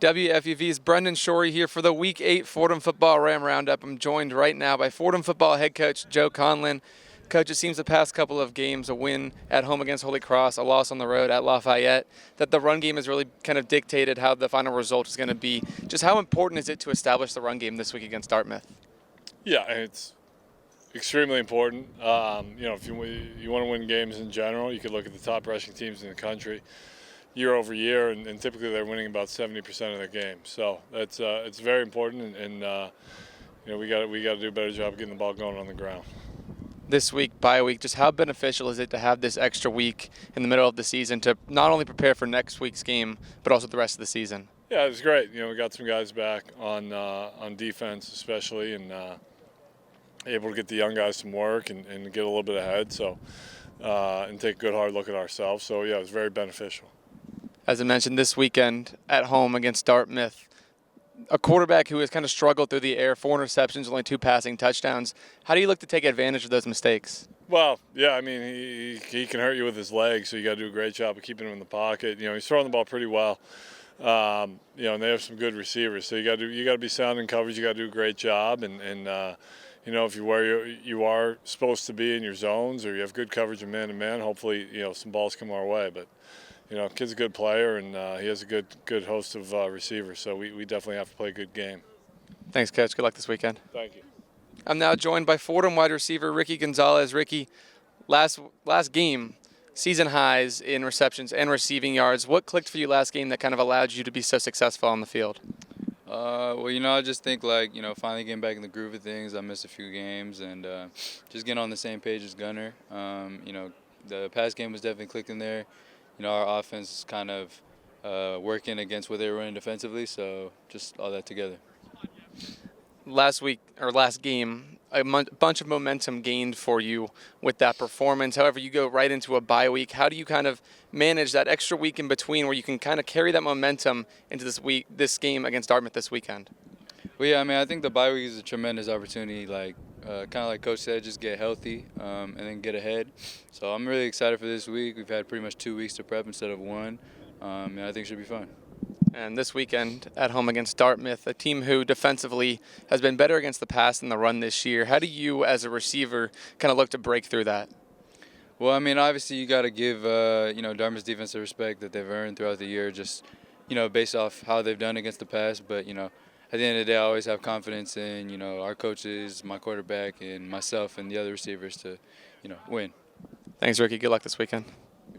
WFUV's Brendan Shorey here for the Week 8 Fordham Football Ram Roundup. I'm joined right now by Fordham football head coach Joe Conlin. Coach, it seems the past couple of games, a win at home against Holy Cross, a loss on the road at Lafayette, that the run game has really kind of dictated how the final result is going to be. Just how important is it to establish the run game this week against Dartmouth? Yeah, it's extremely important. If you want to win games in general, you could look at the top rushing teams in the country year over year, and typically they're winning about 70% of their games. So that's it's very important, and we got to do a better job getting the ball going on the ground. This week, bye week, just how beneficial is it to have this extra week in the middle of the season to not only prepare for next week's game, but also the rest of the season? Yeah, it was great. We got some guys back on defense especially, and able to get the young guys some work and get a little bit ahead. So and take a good hard look at ourselves. So yeah, it was very beneficial. As I mentioned, this weekend at home against Dartmouth, a quarterback who has kind of struggled through the air, 4 interceptions, only 2 passing touchdowns. How do you look to take advantage of those mistakes? Well, yeah, I mean, he can hurt you with his legs, so you got to do a great job of keeping him in the pocket. He's throwing the ball pretty well. And they have some good receivers, so you got to be sound in coverage. You got to do a great job, and if you're where you are supposed to be in your zones, or you have good coverage of man-to-man, hopefully some balls come our way. But kid's a good player, and he has a good host of receivers, so we definitely have to play a good game. Thanks, Coach. Good luck this weekend. Thank you. I'm now joined by Fordham wide receiver Ricky Gonzalez. Ricky, last game, season highs in receptions and receiving yards. What clicked for you last game that kind of allowed you to be so successful on the field? I just think finally getting back in the groove of things. I missed a few games, and just getting on the same page as Gunner. The past game was definitely clicking there. Our offense is kind of working against what they were running defensively, so just all that together. Last game, a bunch of momentum gained for you with that performance. However, you go right into a bye week. How do you kind of manage that extra week in between where you can kind of carry that momentum into this game against Dartmouth this weekend? Well, yeah, I think the bye week is a tremendous opportunity, kind of like Coach said, just get healthy and then get ahead. So I'm really excited for this week. We've had pretty much 2 weeks to prep instead of 1, and I think it should be fun. And this weekend at home against Dartmouth, a team who defensively has been better against the pass and the run this year. How do you, as a receiver, kind of look to break through that? Well, obviously you got to give Dartmouth's defense the respect that they've earned throughout the year, just based off how they've done against the pass. But at the end of the day, I always have confidence in our coaches, my quarterback, and myself and the other receivers to win. Thanks, Ricky. Good luck this weekend.